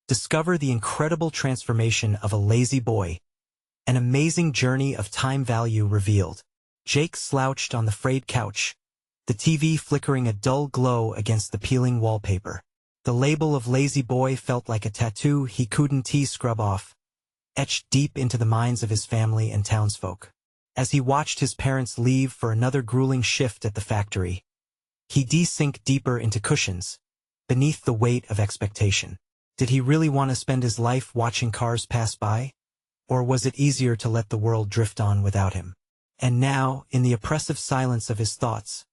Discover the incredible transformation of a lazy boy. An amazing journey of time value revealed. Jake slouched on the frayed couch, the TV flickering a dull glow against the peeling wallpaper. The label of lazy boy felt like a tattoo he couldn't scrub off, etched deep into the minds of his family and townsfolk. As he watched his parents leave for another grueling shift at the factory, he sank deeper into cushions, beneath the weight of expectation. Did he really want to spend his life watching cars pass by? Or was it easier to let the world drift on without him? And now, in the oppressive silence of his thoughts,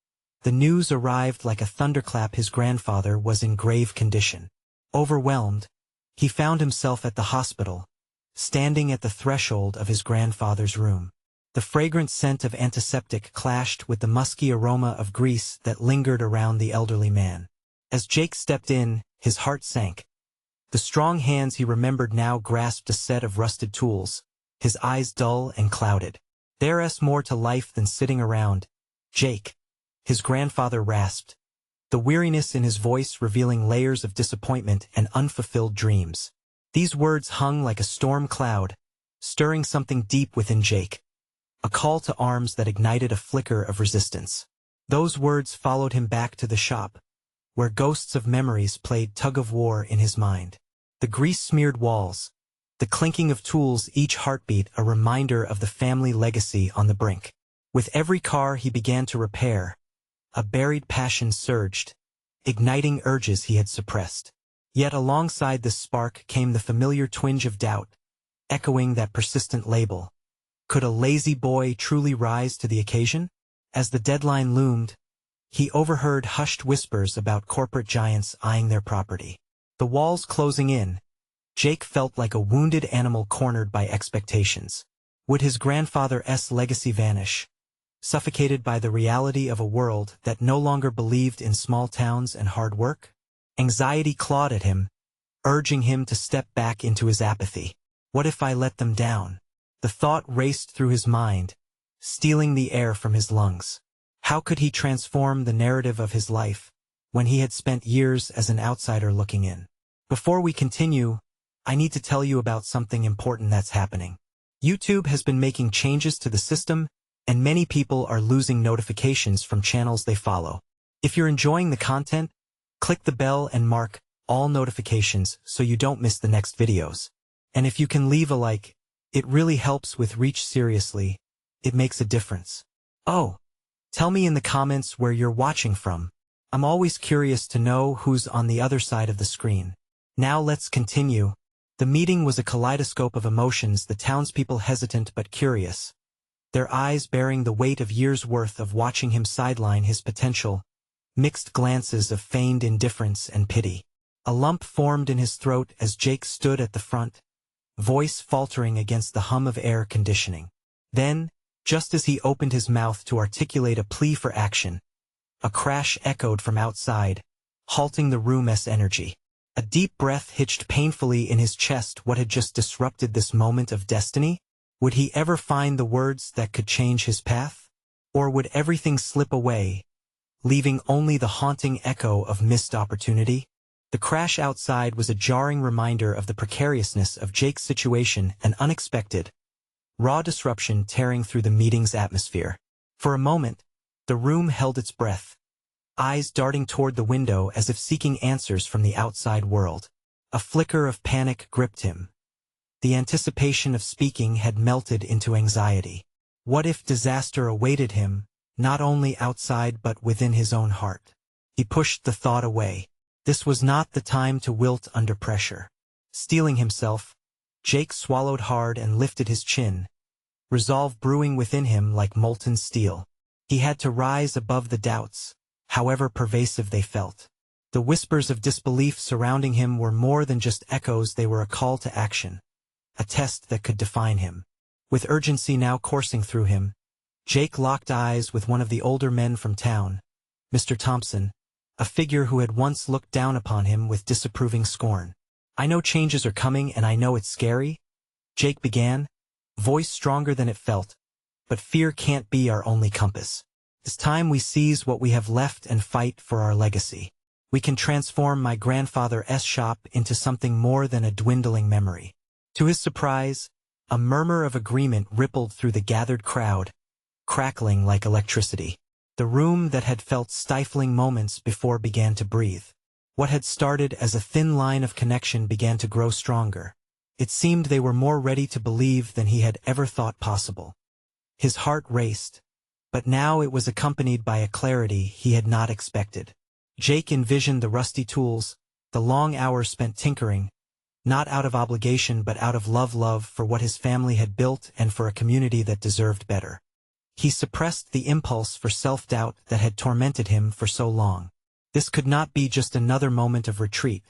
the news arrived like a thunderclap. His grandfather was in grave condition. Overwhelmed, he found himself at the hospital, standing at the threshold of his grandfather's room. The fragrant scent of antiseptic clashed with the musky aroma of grease that lingered around the elderly man. As Jake stepped in, his heart sank. The strong hands he remembered now grasped a set of rusted tools, his eyes dull and clouded. "There's more to life than sitting around, Jake," his grandfather rasped, the weariness in his voice revealing layers of disappointment and unfulfilled dreams. These words hung like a storm cloud, stirring something deep within Jake, a call to arms that ignited a flicker of resistance. Those words followed him back to the shop, where ghosts of memories played tug-of-war in his mind. The grease-smeared walls, the clinking of tools, each heartbeat a reminder of the family legacy on the brink. With every car he began to repair, a buried passion surged, igniting urges he had suppressed. Yet alongside this spark came the familiar twinge of doubt, echoing that persistent label. Could a lazy boy truly rise to the occasion? As the deadline loomed, he overheard hushed whispers about corporate giants eyeing their property. The walls closing in, Jake felt like a wounded animal cornered by expectations. Would his grandfather's legacy vanish, suffocated by the reality of a world that no longer believed in small towns and hard work? Anxiety clawed at him, urging him to step back into his apathy. What if I let them down? The thought raced through his mind, stealing the air from his lungs. How could he transform the narrative of his life, when he had spent years as an outsider looking in? Before we continue, I need to tell you about something important that's happening. YouTube has been making changes to the system, and many people are losing notifications from channels they follow. If you're enjoying the content, click the bell and mark all notifications so you don't miss the next videos. And if you can leave a like, it really helps with reach. Seriously, it makes a difference. Oh, tell me in the comments where you're watching from. I'm always curious to know who's on the other side of the screen. Now let's continue. The meeting was a kaleidoscope of emotions, the townspeople hesitant but curious, their eyes bearing the weight of years' worth of watching him sideline his potential, mixed glances of feigned indifference and pity. A lump formed in his throat as Jake stood at the front, voice faltering against the hum of air conditioning. Then, just as he opened his mouth to articulate a plea for action, a crash echoed from outside, halting the room's energy. A deep breath hitched painfully in his chest. What had just disrupted this moment of destiny? Would he ever find the words that could change his path? Or would everything slip away, leaving only the haunting echo of missed opportunity? The crash outside was a jarring reminder of the precariousness of Jake's situation, an unexpected, raw disruption tearing through the meeting's atmosphere. For a moment, the room held its breath, eyes darting toward the window as if seeking answers from the outside world. A flicker of panic gripped him. The anticipation of speaking had melted into anxiety. What if disaster awaited him, not only outside but within his own heart? He pushed the thought away. This was not the time to wilt under pressure. Steeling himself, Jake swallowed hard and lifted his chin, resolve brewing within him like molten steel. He had to rise above the doubts, however pervasive they felt. The whispers of disbelief surrounding him were more than just echoes, they were a call to action, a test that could define him. With urgency now coursing through him, Jake locked eyes with one of the older men from town, Mr. Thompson, a figure who had once looked down upon him with disapproving scorn. "I know changes are coming and I know it's scary," Jake began, voice stronger than it felt, "but fear can't be our only compass. It's time we seize what we have left and fight for our legacy." We can transform my grandfather's shop into something more than a dwindling memory. To his surprise, a murmur of agreement rippled through the gathered crowd, crackling like electricity. The room that had felt stifling moments before began to breathe. What had started as a thin line of connection began to grow stronger. It seemed they were more ready to believe than he had ever thought possible. His heart raced, but now it was accompanied by a clarity he had not expected. Jake envisioned the rusty tools, the long hours spent tinkering, not out of obligation but out of love for what his family had built and for a community that deserved better. He suppressed the impulse for self-doubt that had tormented him for so long. This could not be just another moment of retreat.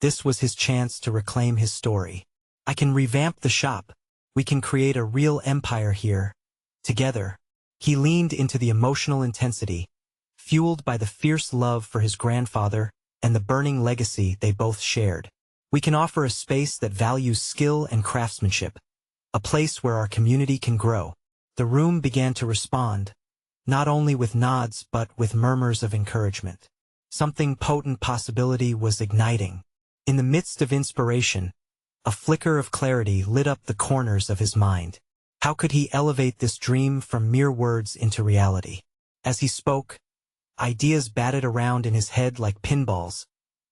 This was his chance to reclaim his story. I can revamp the shop. We can create a real empire here. Together. He leaned into the emotional intensity, fueled by the fierce love for his grandfather and the burning legacy they both shared. We can offer a space that values skill and craftsmanship, a place where our community can grow. The room began to respond, not only with nods but with murmurs of encouragement. Something potent possibility was igniting. In the midst of inspiration, a flicker of clarity lit up the corners of his mind. How could he elevate this dream from mere words into reality? As he spoke, ideas batted around in his head like pinballs,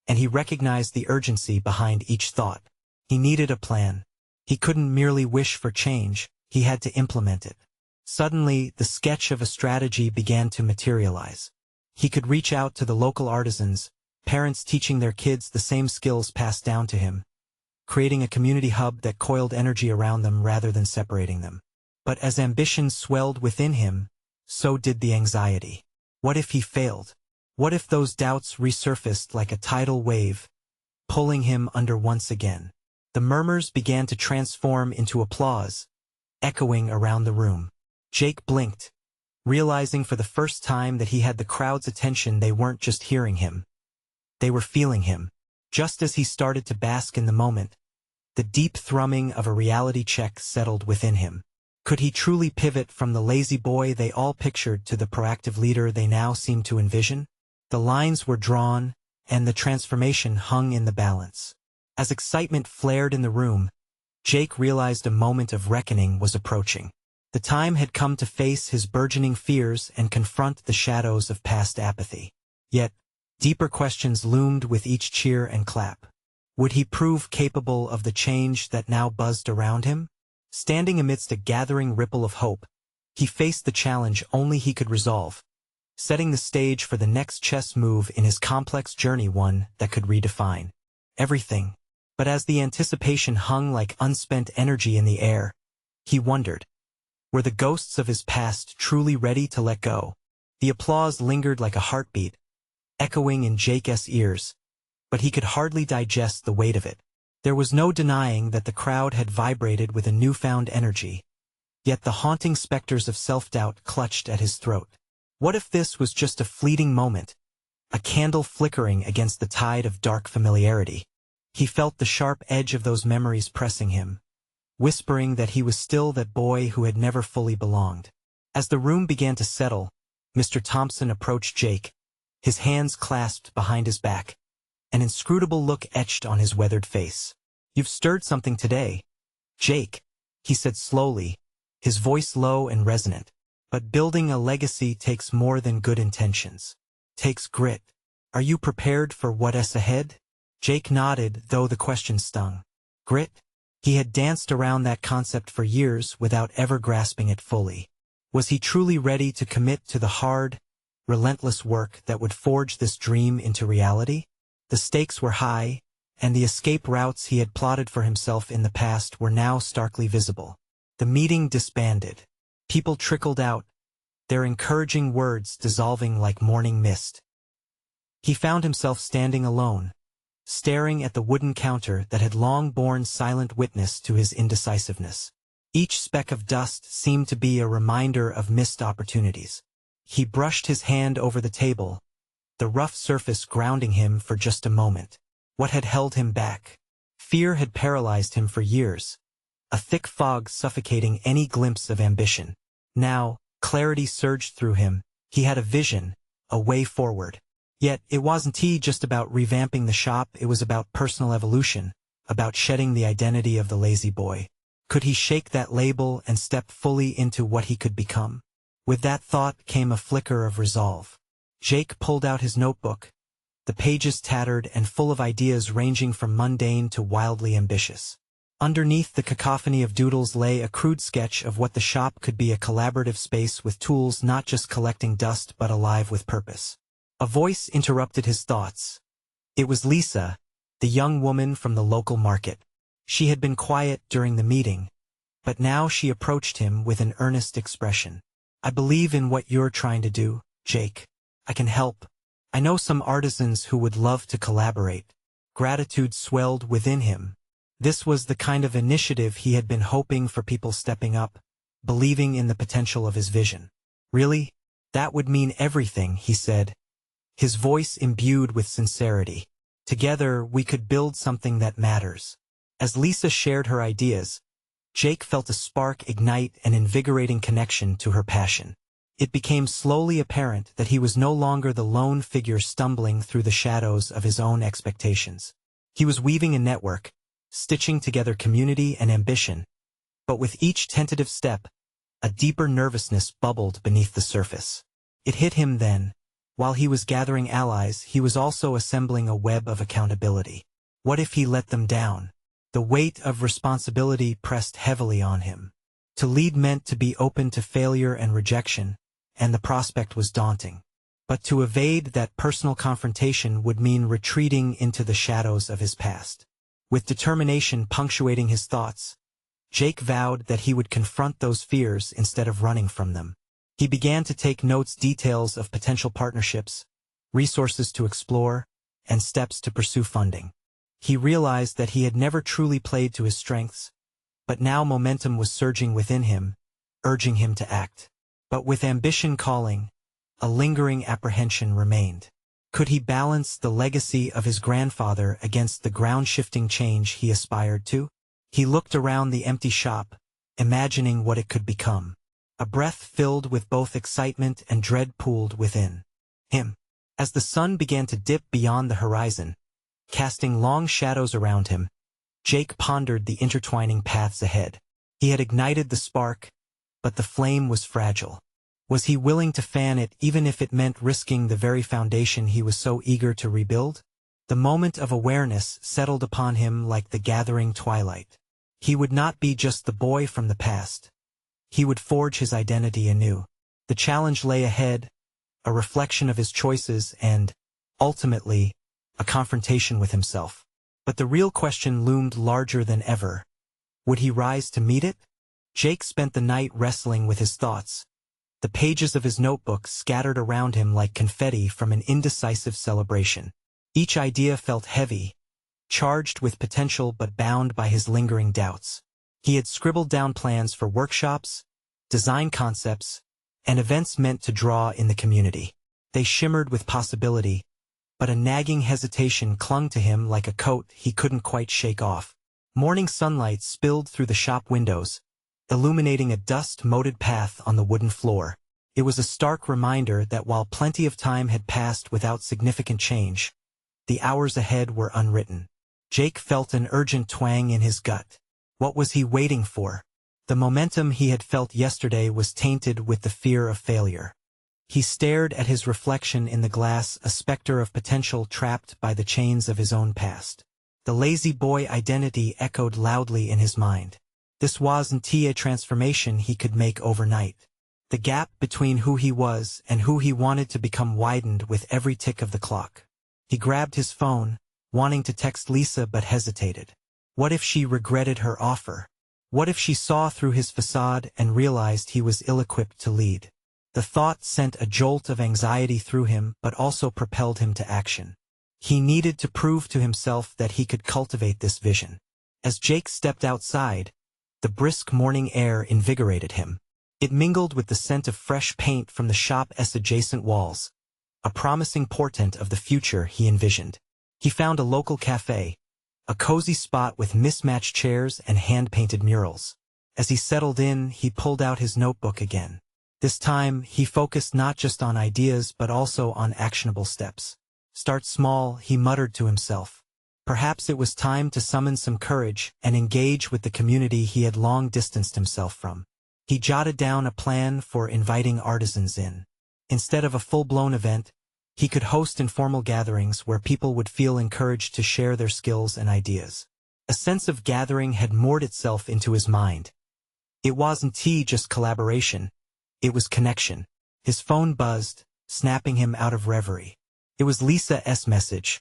and he recognized the urgency behind each thought. He needed a plan. He couldn't merely wish for change, he had to implement it. Suddenly, the sketch of a strategy began to materialize. He could reach out to the local artisans, parents teaching their kids the same skills passed down to him, creating a community hub that coiled energy around them rather than separating them. But as ambition swelled within him, so did the anxiety. What if he failed? What if those doubts resurfaced like a tidal wave, pulling him under once again? The murmurs began to transform into applause, echoing around the room. Jake blinked, realizing for the first time that he had the crowd's attention. They weren't just hearing him. They were feeling him. Just as he started to bask in the moment, the deep thrumming of a reality check settled within him. Could he truly pivot from the lazy boy they all pictured to the proactive leader they now seemed to envision? The lines were drawn, and the transformation hung in the balance. As excitement flared in the room, Jake realized a moment of reckoning was approaching. The time had come to face his burgeoning fears and confront the shadows of past apathy. Yet, deeper questions loomed with each cheer and clap. Would he prove capable of the change that now buzzed around him? Standing amidst a gathering ripple of hope, he faced the challenge only he could resolve, setting the stage for the next chess move in his complex journey, one that could redefine everything. But as the anticipation hung like unspent energy in the air, he wondered, were the ghosts of his past truly ready to let go? The applause lingered like a heartbeat, echoing in Jake's ears, but he could hardly digest the weight of it. There was no denying that the crowd had vibrated with a newfound energy, yet the haunting specters of self-doubt clutched at his throat. What if this was just a fleeting moment, a candle flickering against the tide of dark familiarity? He felt the sharp edge of those memories pressing him, whispering that he was still that boy who had never fully belonged. As the room began to settle, Mr. Thompson approached Jake, his hands clasped behind his back, an inscrutable look etched on his weathered face. "You've stirred something today, Jake," he said slowly, his voice low and resonant. "But building a legacy takes more than good intentions. Takes grit. Are you prepared for what's ahead?" Jake nodded, though the question stung. Grit? He had danced around that concept for years without ever grasping it fully. Was he truly ready to commit to the hard, relentless work that would forge this dream into reality? The stakes were high, and the escape routes he had plotted for himself in the past were now starkly visible. The meeting disbanded. People trickled out, their encouraging words dissolving like morning mist. He found himself standing alone, staring at the wooden counter that had long borne silent witness to his indecisiveness. Each speck of dust seemed to be a reminder of missed opportunities. He brushed his hand over the table, the rough surface grounding him for just a moment. What had held him back? Fear had paralyzed him for years, a thick fog suffocating any glimpse of ambition. Now, clarity surged through him. He had a vision, a way forward. Yet, it wasn't just about revamping the shop, it was about personal evolution, about shedding the identity of the lazy boy. Could he shake that label and step fully into what he could become? With that thought came a flicker of resolve. Jake pulled out his notebook, the pages tattered and full of ideas ranging from mundane to wildly ambitious. Underneath the cacophony of doodles lay a crude sketch of what the shop could be: a collaborative space with tools not just collecting dust but alive with purpose. A voice interrupted his thoughts. It was Lisa, the young woman from the local market. She had been quiet during the meeting, but now she approached him with an earnest expression. "I believe in what you're trying to do, Jake. I can help. I know some artisans who would love to collaborate." Gratitude swelled within him. This was the kind of initiative he had been hoping for, people stepping up, believing in the potential of his vision. "Really? That would mean everything," he said, his voice imbued with sincerity. "Together, we could build something that matters." As Lisa shared her ideas, Jake felt a spark ignite, an invigorating connection to her passion. It became slowly apparent that he was no longer the lone figure stumbling through the shadows of his own expectations. He was weaving a network, stitching together community and ambition, but with each tentative step, a deeper nervousness bubbled beneath the surface. It hit him then. While he was gathering allies, he was also assembling a web of accountability. What if he let them down? The weight of responsibility pressed heavily on him. To lead meant to be open to failure and rejection, and the prospect was daunting. But to evade that personal confrontation would mean retreating into the shadows of his past. With determination punctuating his thoughts, Jake vowed that he would confront those fears instead of running from them. He began to take notes, details of potential partnerships, resources to explore, and steps to pursue funding. He realized that he had never truly played to his strengths, but now momentum was surging within him, urging him to act. But with ambition calling, a lingering apprehension remained. Could he balance the legacy of his grandfather against the ground-shifting change he aspired to? He looked around the empty shop, imagining what it could become. A breath filled with both excitement and dread pooled within him. As the sun began to dip beyond the horizon, casting long shadows around him, Jake pondered the intertwining paths ahead. He had ignited the spark, but the flame was fragile. Was he willing to fan it even if it meant risking the very foundation he was so eager to rebuild? The moment of awareness settled upon him like the gathering twilight. He would not be just the boy from the past. He would forge his identity anew. The challenge lay ahead, a reflection of his choices and, ultimately, a confrontation with himself. But the real question loomed larger than ever. Would he rise to meet it? Jake spent the night wrestling with his thoughts. The pages of his notebook scattered around him like confetti from an indecisive celebration. Each idea felt heavy, charged with potential but bound by his lingering doubts. He had scribbled down plans for workshops, design concepts, and events meant to draw in the community. They shimmered with possibility, but a nagging hesitation clung to him like a coat he couldn't quite shake off. Morning sunlight spilled through the shop windows, illuminating a dust-moted path on the wooden floor. It was a stark reminder that while plenty of time had passed without significant change, the hours ahead were unwritten. Jake felt an urgent twang in his gut. What was he waiting for? The momentum he had felt yesterday was tainted with the fear of failure. He stared at his reflection in the glass, a specter of potential trapped by the chains of his own past. The lazy boy identity echoed loudly in his mind. This wasn't a transformation he could make overnight. The gap between who he was and who he wanted to become widened with every tick of the clock. He grabbed his phone, wanting to text Lisa but hesitated. What if she regretted her offer? What if she saw through his facade and realized he was ill-equipped to lead? The thought sent a jolt of anxiety through him but also propelled him to action. He needed to prove to himself that he could cultivate this vision. As Jake stepped outside, the brisk morning air invigorated him. It mingled with the scent of fresh paint from the shop's adjacent walls, a promising portent of the future he envisioned. He found a local cafe, a cozy spot with mismatched chairs and hand-painted murals. As he settled in, he pulled out his notebook again. This time, he focused not just on ideas but also on actionable steps. Start small, he muttered to himself. Perhaps it was time to summon some courage and engage with the community he had long distanced himself from. He jotted down a plan for inviting artisans in. Instead of a full-blown event, he could host informal gatherings where people would feel encouraged to share their skills and ideas. A sense of gathering had moored itself into his mind. It wasn't just collaboration, it was connection. His phone buzzed, snapping him out of reverie. It was Lisa's message.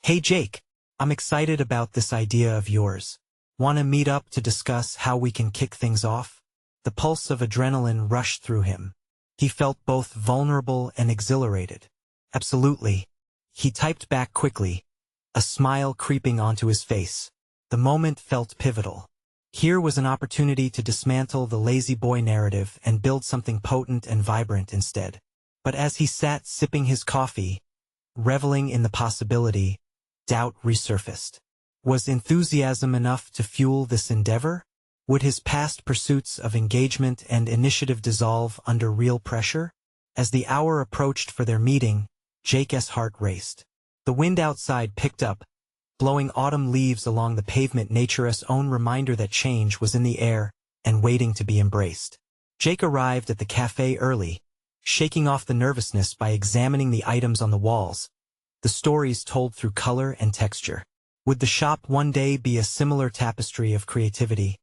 "Hey Jake, I'm excited about this idea of yours. Wanna meet up to discuss how we can kick things off?" The pulse of adrenaline rushed through him. He felt both vulnerable and exhilarated. "Absolutely." He typed back quickly, a smile creeping onto his face. The moment felt pivotal. Here was an opportunity to dismantle the lazy boy narrative and build something potent and vibrant instead. But as he sat sipping his coffee, reveling in the possibility, doubt resurfaced. Was enthusiasm enough to fuel this endeavor? Would his past pursuits of engagement and initiative dissolve under real pressure? As the hour approached for their meeting, Jake's heart raced. The wind outside picked up, blowing autumn leaves along the pavement, nature's own reminder that change was in the air and waiting to be embraced. Jake arrived at the cafe early, shaking off the nervousness by examining the items on the walls, the stories told through color and texture. Would the shop one day be a similar tapestry of creativity,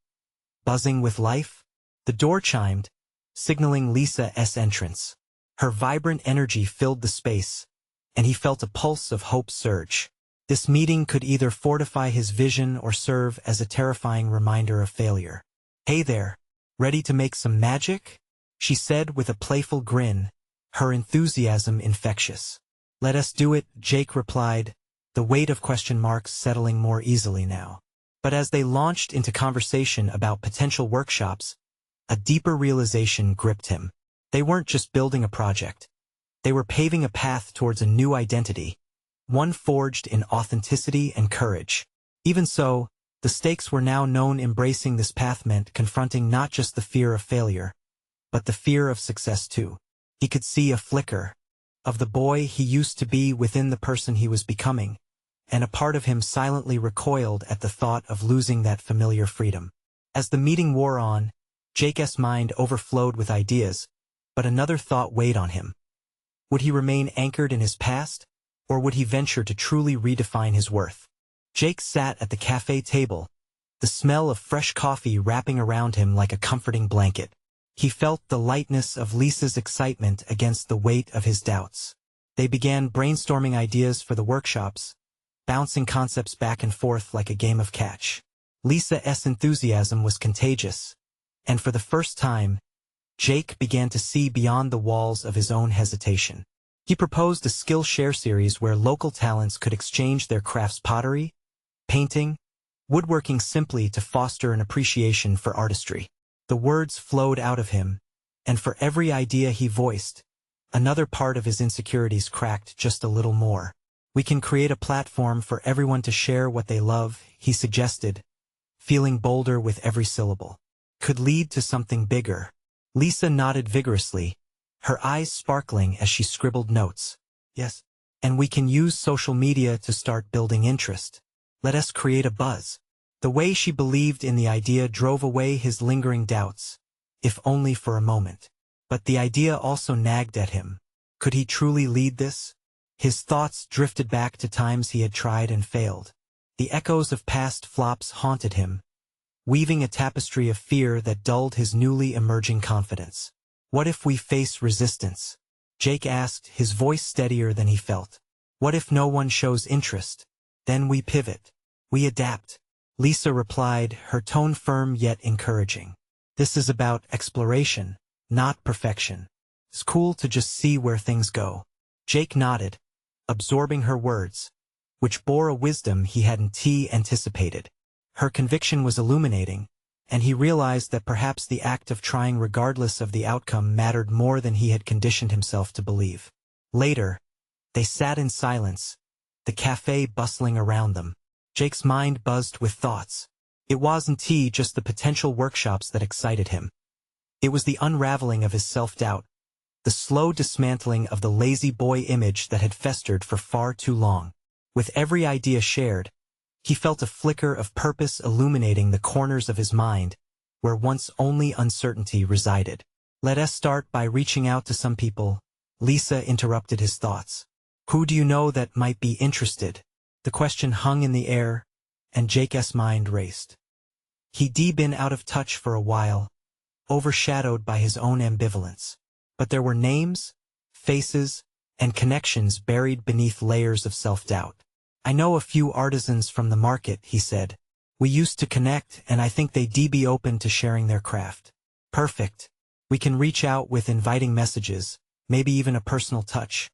buzzing with life? The door chimed, signaling Lisa's entrance. Her vibrant energy filled the space, and he felt a pulse of hope surge. This meeting could either fortify his vision or serve as a terrifying reminder of failure. "Hey there, ready to make some magic?" she said with a playful grin, her enthusiasm infectious. "Let us do it," Jake replied, the weight of question marks settling more easily now. But as they launched into conversation about potential workshops, a deeper realization gripped him. They weren't just building a project. They were paving a path towards a new identity, one forged in authenticity and courage. Even so, the stakes were now known. Embracing this path meant confronting not just the fear of failure, but the fear of success too. He could see a flicker of the boy he used to be within the person he was becoming, and a part of him silently recoiled at the thought of losing that familiar freedom. As the meeting wore on, Jake's mind overflowed with ideas, but another thought weighed on him. Would he remain anchored in his past, or would he venture to truly redefine his worth? Jake sat at the cafe table, the smell of fresh coffee wrapping around him like a comforting blanket. He felt the lightness of Lisa's excitement against the weight of his doubts. They began brainstorming ideas for the workshops, bouncing concepts back and forth like a game of catch. Lisa's enthusiasm was contagious, and for the first time, Jake began to see beyond the walls of his own hesitation. He proposed a skill share series where local talents could exchange their crafts: pottery, painting, woodworking, simply to foster an appreciation for artistry. The words flowed out of him, and for every idea he voiced, another part of his insecurities cracked just a little more. "We can create a platform for everyone to share what they love," he suggested, feeling bolder with every syllable. "Could lead to something bigger." Lisa nodded vigorously, her eyes sparkling as she scribbled notes. "Yes, and we can use social media to start building interest. Let us create a buzz." The way she believed in the idea drove away his lingering doubts, if only for a moment. But the idea also nagged at him. Could he truly lead this? His thoughts drifted back to times he had tried and failed. The echoes of past flops haunted him, weaving a tapestry of fear that dulled his newly emerging confidence. "What if we face resistance?" Jake asked, his voice steadier than he felt. "What if no one shows interest? Then we pivot. We adapt." Lisa replied, her tone firm yet encouraging. "This is about exploration, not perfection. It's cool to just see where things go." Jake nodded, absorbing her words, which bore a wisdom he hadn't anticipated. Her conviction was illuminating, and he realized that perhaps the act of trying regardless of the outcome mattered more than he had conditioned himself to believe. Later, they sat in silence, the cafe bustling around them. Jake's mind buzzed with thoughts. It wasn't just the potential workshops that excited him. It was the unraveling of his self-doubt, the slow dismantling of the lazy boy image that had festered for far too long. With every idea shared, he felt a flicker of purpose illuminating the corners of his mind, where once only uncertainty resided. "Let us start by reaching out to some people," Lisa interrupted his thoughts. "Who do you know that might be interested?" The question hung in the air, and Jake's mind raced. He'd been out of touch for a while, overshadowed by his own ambivalence. But there were names, faces, and connections buried beneath layers of self-doubt. "I know a few artisans from the market," he said. "We used to connect, and I think they'd be open to sharing their craft." "Perfect. We can reach out with inviting messages, maybe even a personal touch,"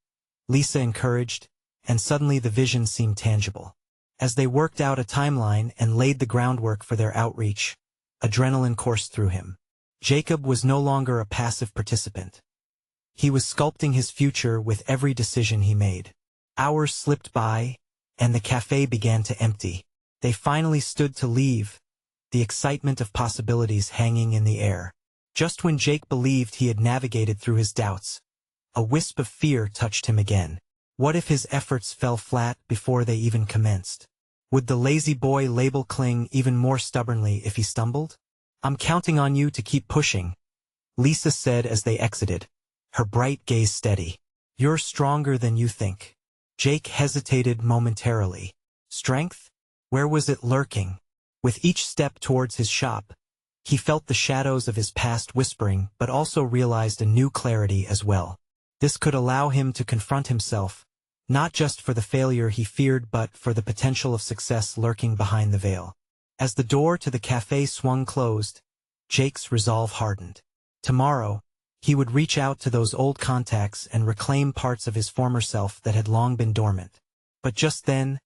Lisa encouraged, and suddenly the vision seemed tangible. As they worked out a timeline and laid the groundwork for their outreach, adrenaline coursed through him. Jacob was no longer a passive participant. He was sculpting his future with every decision he made. Hours slipped by, and the cafe began to empty. They finally stood to leave, the excitement of possibilities hanging in the air. Just when Jake believed he had navigated through his doubts, a wisp of fear touched him again. What if his efforts fell flat before they even commenced? Would the lazy boy label cling even more stubbornly if he stumbled? "I'm counting on you to keep pushing," Lisa said as they exited, her bright gaze steady. "You're stronger than you think." Jake hesitated momentarily. Strength? Where was it lurking? With each step towards his shop, he felt the shadows of his past whispering but also realized a new clarity as well. This could allow him to confront himself, not just for the failure he feared but for the potential of success lurking behind the veil. As the door to the cafe swung closed, Jake's resolve hardened. Tomorrow, he would reach out to those old contacts and reclaim parts of his former self that had long been dormant. But just then,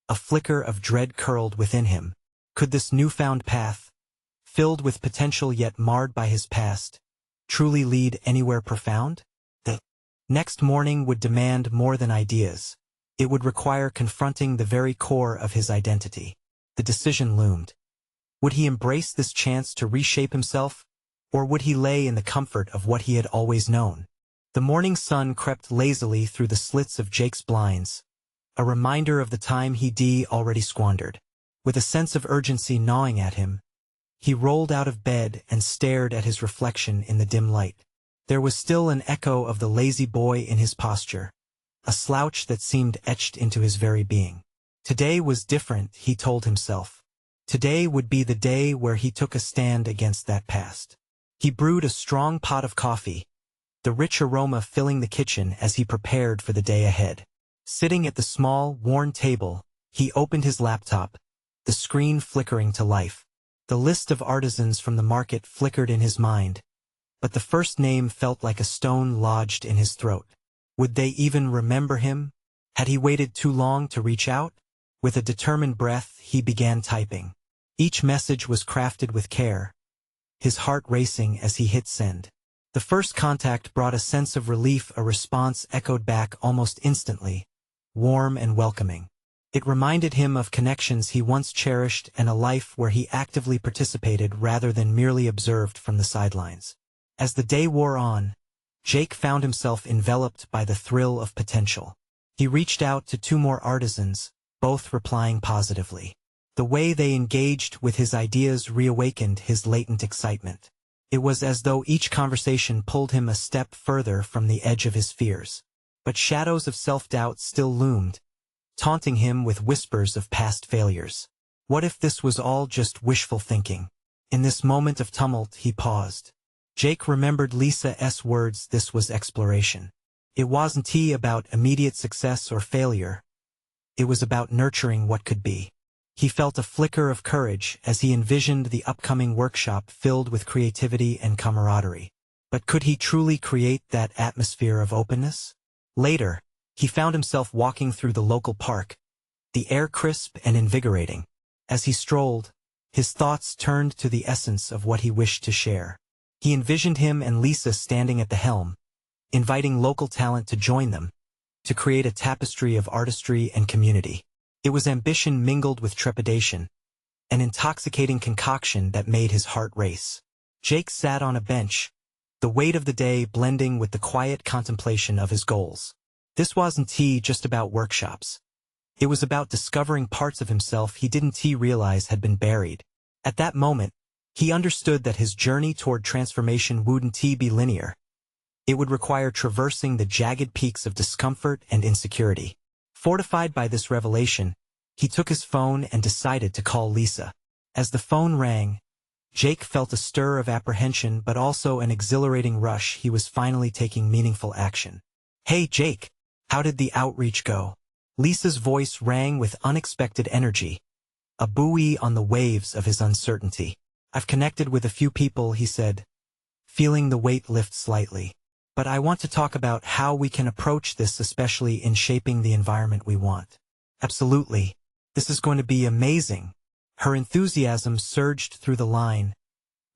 a flicker of dread curled within him. Could this newfound path, filled with potential yet marred by his past, truly lead anywhere profound? The next morning would demand more than ideas. It would require confronting the very core of his identity. The decision loomed. Would he embrace this chance to reshape himself, or would he lay in the comfort of what he had always known? The morning sun crept lazily through the slits of Jake's blinds, a reminder of the time he'd already squandered. With a sense of urgency gnawing at him, he rolled out of bed and stared at his reflection in the dim light. There was still an echo of the lazy boy in his posture, a slouch that seemed etched into his very being. Today was different, he told himself. Today would be the day where he took a stand against that past. He brewed a strong pot of coffee, the rich aroma filling the kitchen as he prepared for the day ahead. Sitting at the small, worn table, he opened his laptop, the screen flickering to life. The list of artisans from the market flickered in his mind, but the first name felt like a stone lodged in his throat. Would they even remember him? Had he waited too long to reach out? With a determined breath, he began typing. Each message was crafted with care, his heart racing as he hit send. The first contact brought a sense of relief, a response echoed back almost instantly, warm and welcoming. It reminded him of connections he once cherished and a life where he actively participated rather than merely observed from the sidelines. As the day wore on, Jake found himself enveloped by the thrill of potential. He reached out to 2 more artisans, both replying positively. The way they engaged with his ideas reawakened his latent excitement. It was as though each conversation pulled him a step further from the edge of his fears. But shadows of self-doubt still loomed, taunting him with whispers of past failures. What if this was all just wishful thinking? In this moment of tumult, he paused. Jake remembered Lisa's words, this was exploration. It wasn't about immediate success or failure. It was about nurturing what could be. He felt a flicker of courage as he envisioned the upcoming workshop filled with creativity and camaraderie. But could he truly create that atmosphere of openness? Later, he found himself walking through the local park, the air crisp and invigorating. As he strolled, his thoughts turned to the essence of what he wished to share. He envisioned him and Lisa standing at the helm, inviting local talent to join them, to create a tapestry of artistry and community. It was ambition mingled with trepidation, an intoxicating concoction that made his heart race. Jake sat on a bench, the weight of the day blending with the quiet contemplation of his goals. This wasn't just about workshops. It was about discovering parts of himself he didn't realize had been buried. At that moment, he understood that his journey toward transformation wouldn't be linear. It would require traversing the jagged peaks of discomfort and insecurity. Fortified by this revelation, he took his phone and decided to call Lisa. As the phone rang, Jake felt a stir of apprehension but also an exhilarating rush. He was finally taking meaningful action. "Hey Jake, how did the outreach go?" Lisa's voice rang with unexpected energy, a buoy on the waves of his uncertainty. "I've connected with a few people," he said, feeling the weight lift slightly. "But I want to talk about how we can approach this, especially in shaping the environment we want." "Absolutely. This is going to be amazing." Her enthusiasm surged through the line,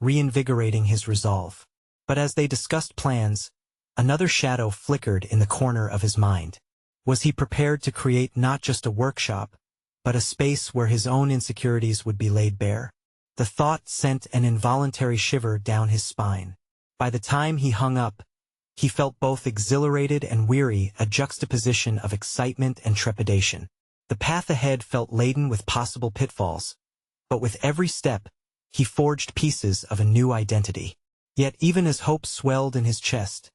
reinvigorating his resolve. But as they discussed plans, another shadow flickered in the corner of his mind. Was he prepared to create not just a workshop, but a space where his own insecurities would be laid bare? The thought sent an involuntary shiver down his spine. By the time he hung up, he felt both exhilarated and weary, a juxtaposition of excitement and trepidation. The path ahead felt laden with possible pitfalls, but with every step, he forged pieces of a new identity. Yet even as hope swelled in his chest,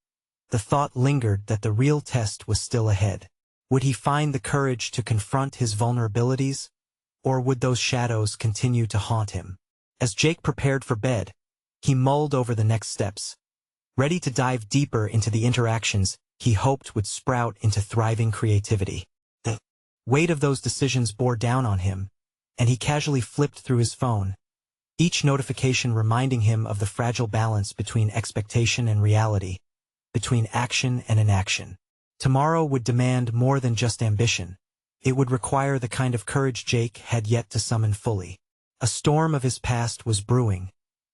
the thought lingered that the real test was still ahead. Would he find the courage to confront his vulnerabilities, or would those shadows continue to haunt him? As Jake prepared for bed, he mulled over the next steps, ready to dive deeper into the interactions he hoped would sprout into thriving creativity. The weight of those decisions bore down on him, and he casually flipped through his phone, each notification reminding him of the fragile balance between expectation and reality, between action and inaction. Tomorrow would demand more than just ambition. It would require the kind of courage Jake had yet to summon fully. A storm of his past was brewing,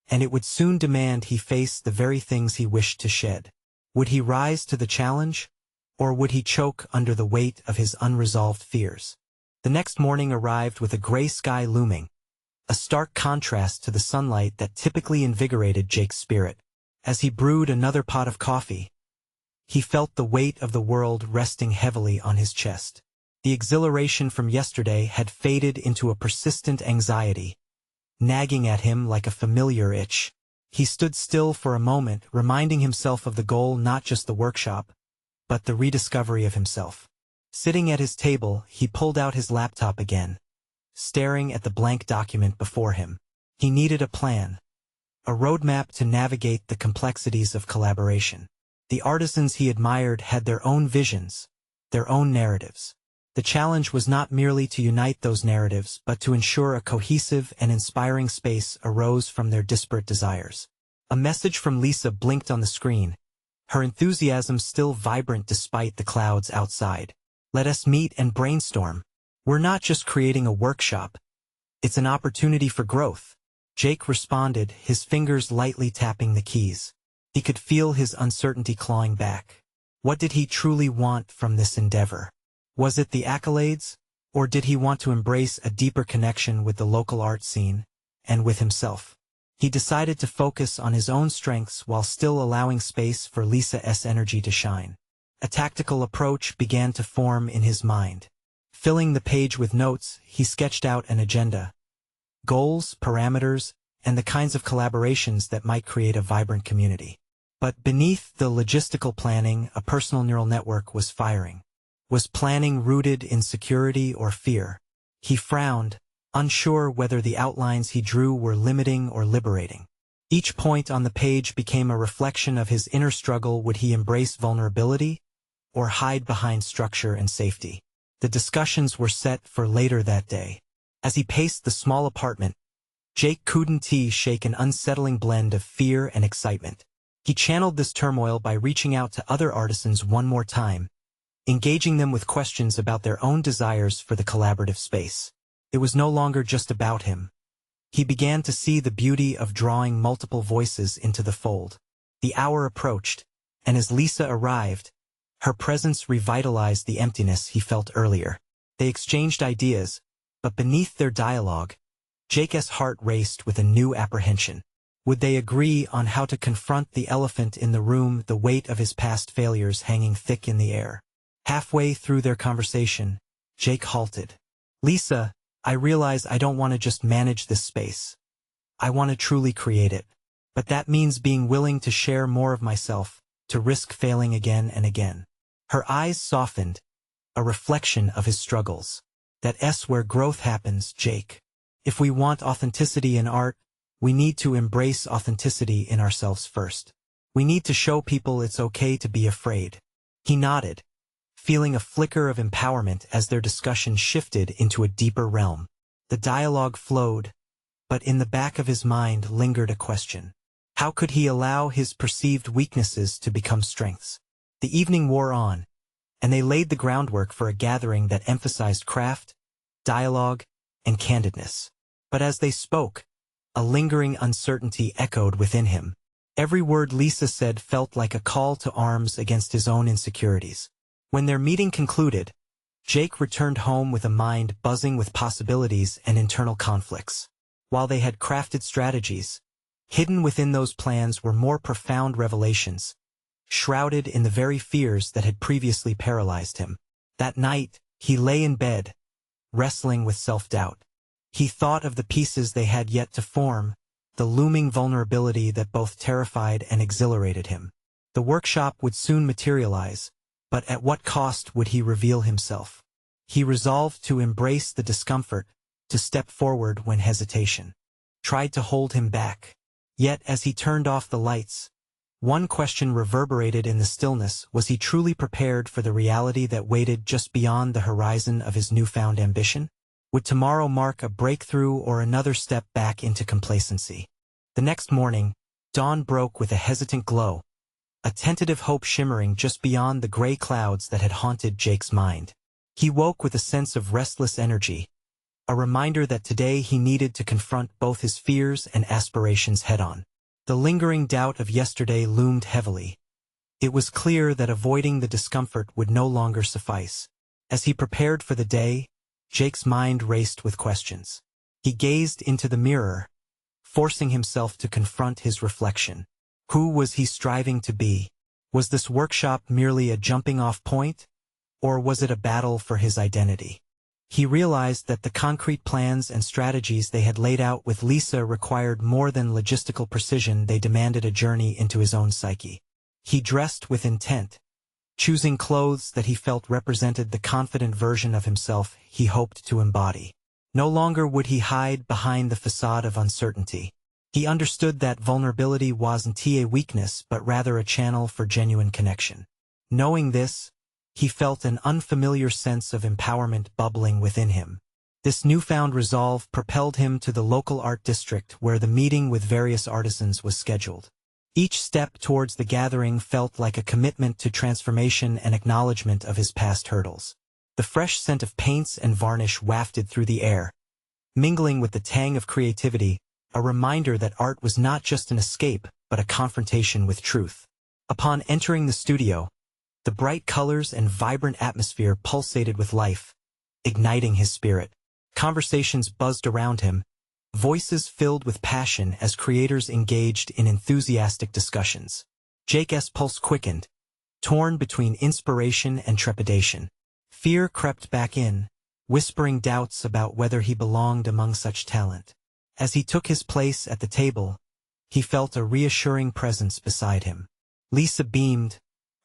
and it would soon demand he face the very things he wished to shed. Would he rise to the challenge, or would he choke under the weight of his unresolved fears? The next morning arrived with a gray sky looming, a stark contrast to the sunlight that typically invigorated Jake's spirit. As he brewed another pot of coffee, he felt the weight of the world resting heavily on his chest. The exhilaration from yesterday had faded into a persistent anxiety, nagging at him like a familiar itch. He stood still for a moment, reminding himself of the goal, not just the workshop, but the rediscovery of himself. Sitting at his table, he pulled out his laptop again, staring at the blank document before him. He needed a plan, a roadmap to navigate the complexities of collaboration. The artisans he admired had their own visions, their own narratives. The challenge was not merely to unite those narratives, but to ensure a cohesive and inspiring space arose from their disparate desires. A message from Lisa blinked on the screen, her enthusiasm still vibrant despite the clouds outside. "Let us meet and brainstorm. We're not just creating a workshop. It's an opportunity for growth." Jake responded, his fingers lightly tapping the keys. He could feel his uncertainty clawing back. What did he truly want from this endeavor? Was it the accolades, or did he want to embrace a deeper connection with the local art scene, and with himself? He decided to focus on his own strengths while still allowing space for Lisa's energy to shine. A tactical approach began to form in his mind. Filling the page with notes, he sketched out an agenda, goals, parameters, and the kinds of collaborations that might create a vibrant community. But beneath the logistical planning, a personal neural network was firing. Was planning rooted in security or fear? He frowned, unsure whether the outlines he drew were limiting or liberating. Each point on the page became a reflection of his inner struggle. Would he embrace vulnerability, or hide behind structure and safety? The discussions were set for later that day. As he paced the small apartment, Jake couldn't shake an unsettling blend of fear and excitement. He channeled this turmoil by reaching out to other artisans one more time, engaging them with questions about their own desires for the collaborative space. It was no longer just about him. He began to see the beauty of drawing multiple voices into the fold. The hour approached, and as Lisa arrived, her presence revitalized the emptiness he felt earlier. They exchanged ideas, but beneath their dialogue, Jake's heart raced with a new apprehension. Would they agree on how to confront the elephant in the room, the weight of his past failures hanging thick in the air? Halfway through their conversation, Jake halted. Lisa, I realize I don't want to just manage this space. I want to truly create it. But that means being willing to share more of myself, to risk failing again and again. Her eyes softened, a reflection of his struggles. That's where growth happens, Jake. If we want authenticity in art, we need to embrace authenticity in ourselves first. We need to show people it's okay to be afraid. He nodded, feeling a flicker of empowerment as their discussion shifted into a deeper realm. The dialogue flowed, but in the back of his mind lingered a question. How could he allow his perceived weaknesses to become strengths? The evening wore on, and they laid the groundwork for a gathering that emphasized craft, dialogue, and candidness. But as they spoke, a lingering uncertainty echoed within him. Every word Lisa said felt like a call to arms against his own insecurities. When their meeting concluded, Jake returned home with a mind buzzing with possibilities and internal conflicts. While they had crafted strategies, hidden within those plans were more profound revelations, shrouded in the very fears that had previously paralyzed him. That night, he lay in bed, wrestling with self-doubt. He thought of the pieces they had yet to form, the looming vulnerability that both terrified and exhilarated him. The workshop would soon materialize, but at what cost would he reveal himself? He resolved to embrace the discomfort, to step forward when hesitation tried to hold him back. Yet as he turned off the lights, one question reverberated in the stillness: was he truly prepared for the reality that waited just beyond the horizon of his newfound ambition? Would tomorrow mark a breakthrough or another step back into complacency? The next morning, dawn broke with a hesitant glow, a tentative hope shimmering just beyond the gray clouds that had haunted Jake's mind. He woke with a sense of restless energy, a reminder that today he needed to confront both his fears and aspirations head-on. The lingering doubt of yesterday loomed heavily. It was clear that avoiding the discomfort would no longer suffice. As he prepared for the day, Jake's mind raced with questions. He gazed into the mirror, forcing himself to confront his reflection. Who was he striving to be? Was this workshop merely a jumping-off point, or was it a battle for his identity? He realized that the concrete plans and strategies they had laid out with Lisa required more than logistical precision. They demanded a journey into his own psyche. He dressed with intent, choosing clothes that he felt represented the confident version of himself he hoped to embody. No longer would he hide behind the facade of uncertainty. He understood that vulnerability wasn't a weakness but rather a channel for genuine connection. Knowing this, he felt an unfamiliar sense of empowerment bubbling within him. This newfound resolve propelled him to the local art district where the meeting with various artisans was scheduled. Each step towards the gathering felt like a commitment to transformation and acknowledgement of his past hurdles. The fresh scent of paints and varnish wafted through the air, mingling with the tang of creativity, a reminder that art was not just an escape but a confrontation with truth. Upon entering the studio, the bright colors and vibrant atmosphere pulsated with life, igniting his spirit. Conversations buzzed around him, voices filled with passion as creators engaged in enthusiastic discussions. Jake's pulse quickened, torn between inspiration and trepidation. Fear crept back in, whispering doubts about whether he belonged among such talent. As he took his place at the table, he felt a reassuring presence beside him. Lisa beamed,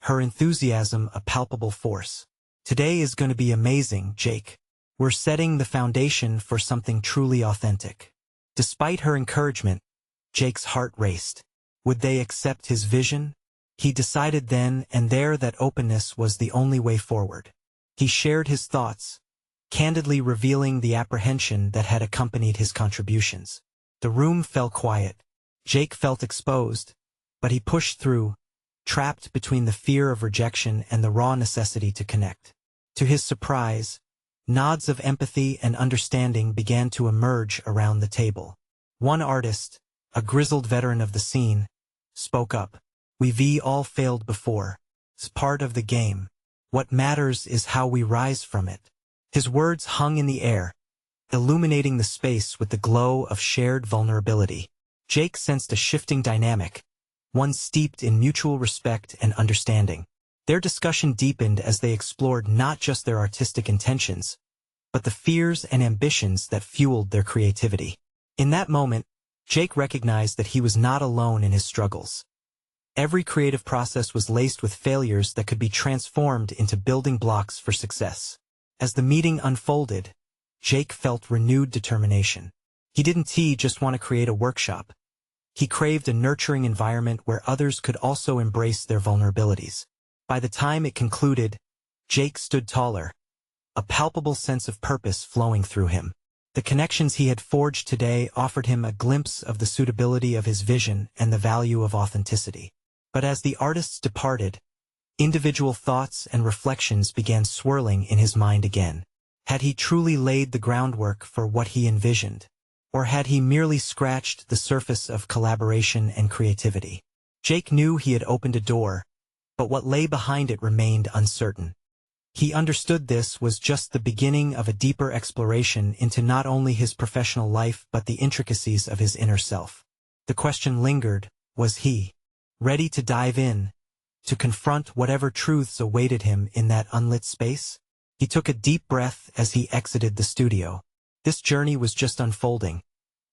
her enthusiasm a palpable force. Today is going to be amazing, Jake. We're setting the foundation for something truly authentic. Despite her encouragement, Jake's heart raced. Would they accept his vision? He decided then and there that openness was the only way forward. He shared his thoughts, candidly revealing the apprehension that had accompanied his contributions. The room fell quiet. Jake felt exposed, but he pushed through, trapped between the fear of rejection and the raw necessity to connect. To his surprise, nods of empathy and understanding began to emerge around the table. One artist, a grizzled veteran of the scene, spoke up. "We've all failed before. It's part of the game. What matters is how we rise from it." His words hung in the air, illuminating the space with the glow of shared vulnerability. Jake sensed a shifting dynamic, one steeped in mutual respect and understanding. Their discussion deepened as they explored not just their artistic intentions, but the fears and ambitions that fueled their creativity. In that moment, Jake recognized that he was not alone in his struggles. Every creative process was laced with failures that could be transformed into building blocks for success. As the meeting unfolded, Jake felt renewed determination. He didn't just want to create a workshop. He craved a nurturing environment where others could also embrace their vulnerabilities. By the time it concluded, Jake stood taller, a palpable sense of purpose flowing through him. The connections he had forged today offered him a glimpse of the suitability of his vision and the value of authenticity. But as the artists departed, individual thoughts and reflections began swirling in his mind again. Had he truly laid the groundwork for what he envisioned? Or had he merely scratched the surface of collaboration and creativity? Jake knew he had opened a door, but what lay behind it remained uncertain. He understood this was just the beginning of a deeper exploration into not only his professional life but the intricacies of his inner self. The question lingered, was he ready to dive in, to confront whatever truths awaited him in that unlit space? He took a deep breath as he exited the studio. This journey was just unfolding,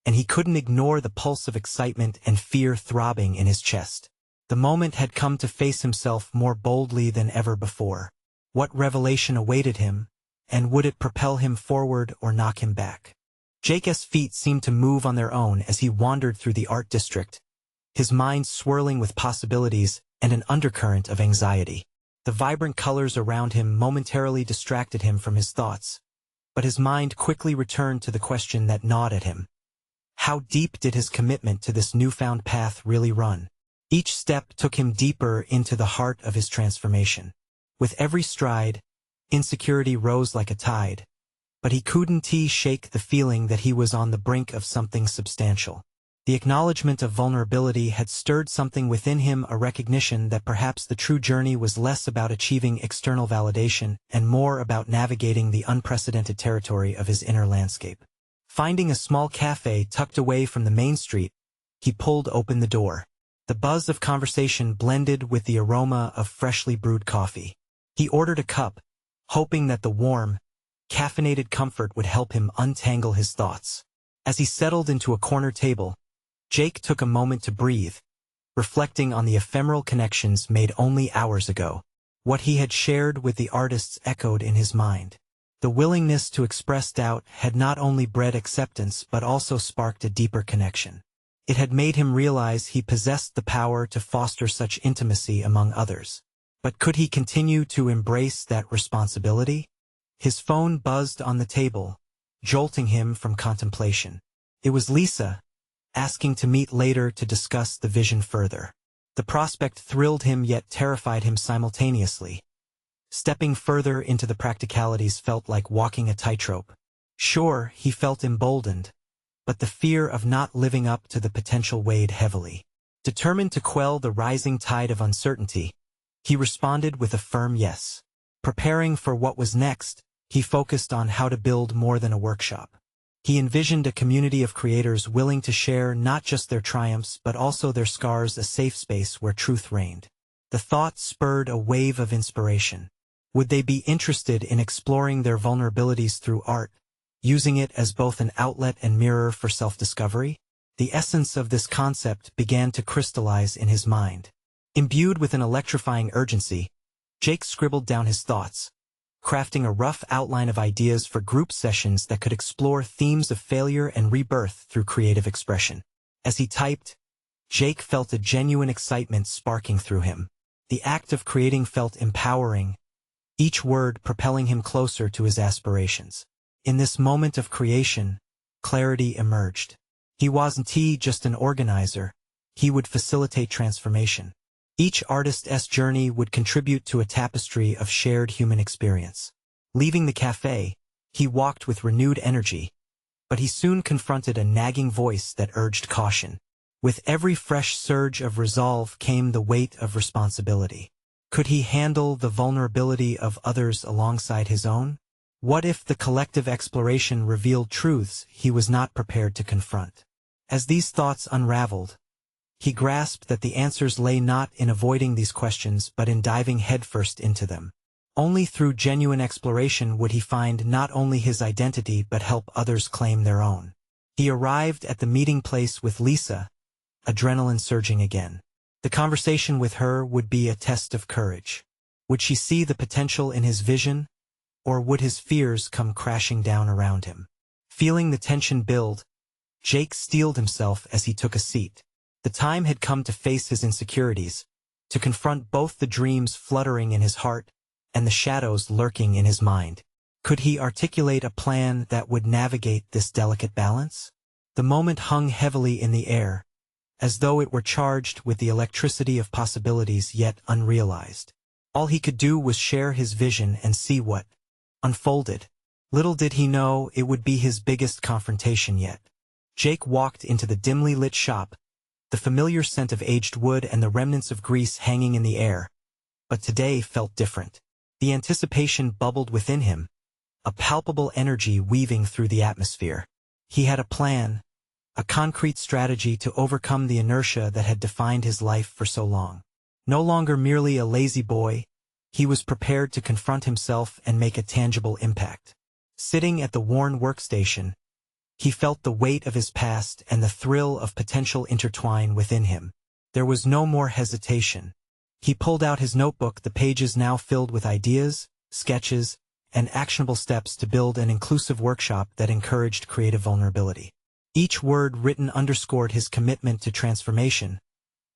and he couldn't ignore the pulse of excitement and fear throbbing in his chest. The moment had come to face himself more boldly than ever before. What revelation awaited him, and would it propel him forward or knock him back? Jake's feet seemed to move on their own as he wandered through the art district, his mind swirling with possibilities and an undercurrent of anxiety. The vibrant colors around him momentarily distracted him from his thoughts, but his mind quickly returned to the question that gnawed at him. How deep did his commitment to this newfound path really run? Each step took him deeper into the heart of his transformation. With every stride, insecurity rose like a tide, but he couldn't shake the feeling that he was on the brink of something substantial. The acknowledgement of vulnerability had stirred something within him, a recognition that perhaps the true journey was less about achieving external validation and more about navigating the unprecedented territory of his inner landscape. Finding a small cafe tucked away from the main street, he pulled open the door. The buzz of conversation blended with the aroma of freshly brewed coffee. He ordered a cup, hoping that the warm, caffeinated comfort would help him untangle his thoughts. As he settled into a corner table, Jake took a moment to breathe, reflecting on the ephemeral connections made only hours ago. What he had shared with the artists echoed in his mind. The willingness to express doubt had not only bred acceptance but also sparked a deeper connection. It had made him realize he possessed the power to foster such intimacy among others. But could he continue to embrace that responsibility? His phone buzzed on the table, jolting him from contemplation. It was Lisa, asking to meet later to discuss the vision further. The prospect thrilled him yet terrified him simultaneously. Stepping further into the practicalities felt like walking a tightrope. Sure, he felt emboldened, but the fear of not living up to the potential weighed heavily. Determined to quell the rising tide of uncertainty, he responded with a firm yes. Preparing for what was next, he focused on how to build more than a workshop. He envisioned a community of creators willing to share not just their triumphs but also their scars, a safe space where truth reigned. The thought spurred a wave of inspiration. Would they be interested in exploring their vulnerabilities through art, using it as both an outlet and mirror for self-discovery? The essence of this concept began to crystallize in his mind. Imbued with an electrifying urgency, Jake scribbled down his thoughts, crafting a rough outline of ideas for group sessions that could explore themes of failure and rebirth through creative expression. As he typed, Jake felt a genuine excitement sparking through him. The act of creating felt empowering, each word propelling him closer to his aspirations. In this moment of creation, clarity emerged. He wasn't just an organizer, he would facilitate transformation. Each artist's journey would contribute to a tapestry of shared human experience. Leaving the cafe, he walked with renewed energy, but he soon confronted a nagging voice that urged caution. With every fresh surge of resolve came the weight of responsibility. Could he handle the vulnerability of others alongside his own? What if the collective exploration revealed truths he was not prepared to confront? As these thoughts unraveled, he grasped that the answers lay not in avoiding these questions but in diving headfirst into them. Only through genuine exploration would he find not only his identity but help others claim their own. He arrived at the meeting place with Lisa, adrenaline surging again. The conversation with her would be a test of courage. Would she see the potential in his vision, or would his fears come crashing down around him? Feeling the tension build, Jake steeled himself as he took a seat. The time had come to face his insecurities, to confront both the dreams fluttering in his heart and the shadows lurking in his mind. Could he articulate a plan that would navigate this delicate balance? The moment hung heavily in the air, as though it were charged with the electricity of possibilities yet unrealized. All he could do was share his vision and see what unfolded. Little did he know it would be his biggest confrontation yet. Jake walked into the dimly lit shop, the familiar scent of aged wood and the remnants of grease hanging in the air. But today felt different. The anticipation bubbled within him, a palpable energy weaving through the atmosphere. He had a plan, a concrete strategy to overcome the inertia that had defined his life for so long. No longer merely a lazy boy, he was prepared to confront himself and make a tangible impact. Sitting at the worn workstation, he felt the weight of his past and the thrill of potential intertwine within him. There was no more hesitation. He pulled out his notebook, the pages now filled with ideas, sketches, and actionable steps to build an inclusive workshop that encouraged creative vulnerability. Each word written underscored his commitment to transformation,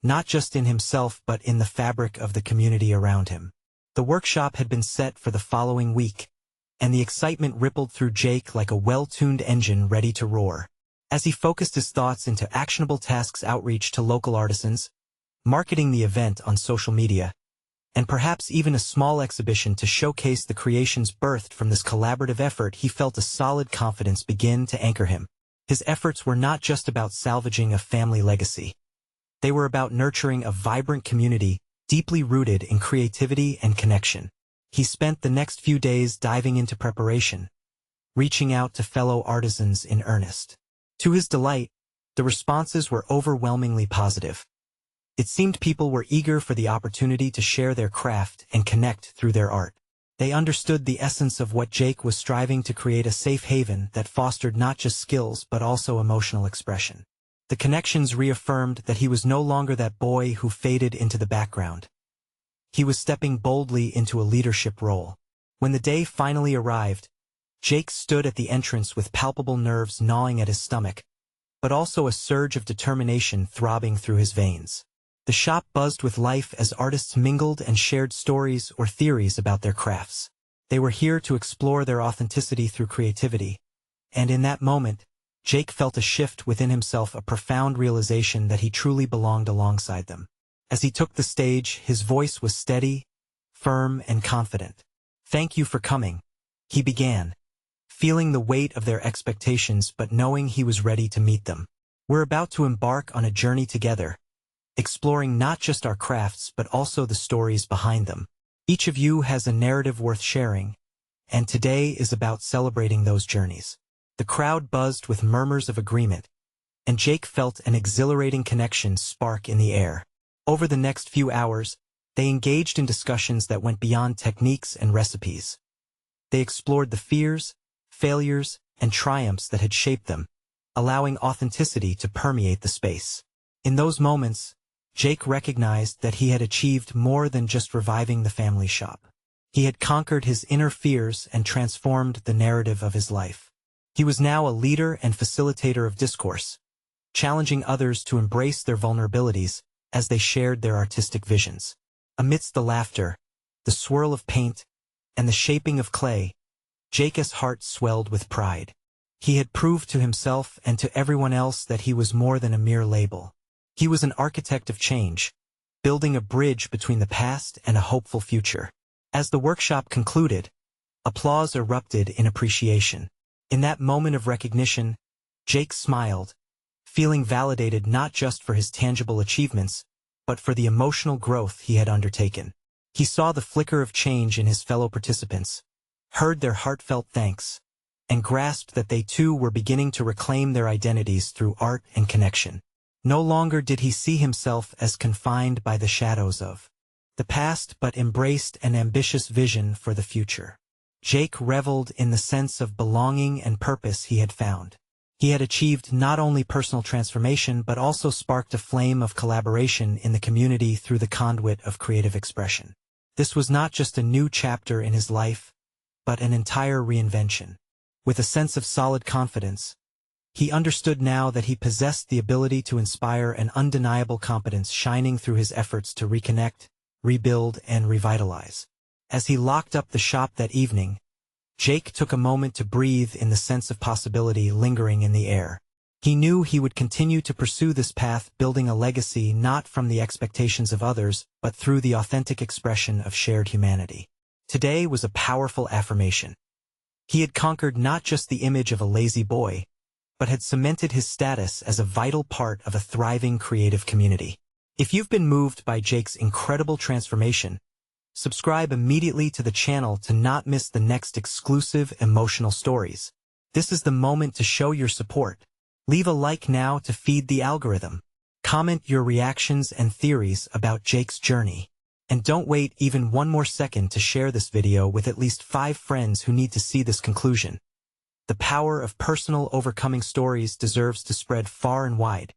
not just in himself but in the fabric of the community around him. The workshop had been set for the following week, and the excitement rippled through Jake like a well-tuned engine ready to roar. As he focused his thoughts into actionable tasks, outreach to local artisans, marketing the event on social media, and perhaps even a small exhibition to showcase the creations birthed from this collaborative effort, he felt a solid confidence begin to anchor him. His efforts were not just about salvaging a family legacy. They were about nurturing a vibrant community deeply rooted in creativity and connection. He spent the next few days diving into preparation, reaching out to fellow artisans in earnest. To his delight, the responses were overwhelmingly positive. It seemed people were eager for the opportunity to share their craft and connect through their art. They understood the essence of what Jake was striving to create, a safe haven that fostered not just skills but also emotional expression. The connections reaffirmed that he was no longer that boy who faded into the background. He was stepping boldly into a leadership role. When the day finally arrived, Jake stood at the entrance with palpable nerves gnawing at his stomach, but also a surge of determination throbbing through his veins. The shop buzzed with life as artists mingled and shared stories or theories about their crafts. They were here to explore their authenticity through creativity, and in that moment, Jake felt a shift within himself, a profound realization that he truly belonged alongside them. As he took the stage, his voice was steady, firm, and confident. "Thank you for coming," he began, feeling the weight of their expectations but knowing he was ready to meet them. "We're about to embark on a journey together, exploring not just our crafts but also the stories behind them. Each of you has a narrative worth sharing, and today is about celebrating those journeys." The crowd buzzed with murmurs of agreement, and Jake felt an exhilarating connection spark in the air. Over the next few hours, they engaged in discussions that went beyond techniques and recipes. They explored the fears, failures, and triumphs that had shaped them, allowing authenticity to permeate the space. In those moments, Jake recognized that he had achieved more than just reviving the family shop. He had conquered his inner fears and transformed the narrative of his life. He was now a leader and facilitator of discourse, challenging others to embrace their vulnerabilities as they shared their artistic visions. Amidst the laughter, the swirl of paint, and the shaping of clay, Jake's heart swelled with pride. He had proved to himself and to everyone else that he was more than a mere label. He was an architect of change, building a bridge between the past and a hopeful future. As the workshop concluded, applause erupted in appreciation. In that moment of recognition, Jake smiled, feeling validated not just for his tangible achievements, but for the emotional growth he had undertaken. He saw the flicker of change in his fellow participants, heard their heartfelt thanks, and grasped that they too were beginning to reclaim their identities through art and connection. No longer did he see himself as confined by the shadows of the past, but embraced an ambitious vision for the future. Jake reveled in the sense of belonging and purpose he had found. He had achieved not only personal transformation but also sparked a flame of collaboration in the community through the conduit of creative expression. This was not just a new chapter in his life, but an entire reinvention. With a sense of solid confidence, he understood now that he possessed the ability to inspire an undeniable competence shining through his efforts to reconnect, rebuild, and revitalize. As he locked up the shop that evening, Jake took a moment to breathe in the sense of possibility lingering in the air. He knew he would continue to pursue this path, building a legacy not from the expectations of others, but through the authentic expression of shared humanity. Today was a powerful affirmation. He had conquered not just the image of a lazy boy, but had cemented his status as a vital part of a thriving creative community. If you've been moved by Jake's incredible transformation, subscribe immediately to the channel to not miss the next exclusive emotional stories. This is the moment to show your support. Leave a like now to feed the algorithm. Comment your reactions and theories about Jake's journey. And don't wait even one more second to share this video with at least 5 friends who need to see this conclusion. The power of personal overcoming stories deserves to spread far and wide.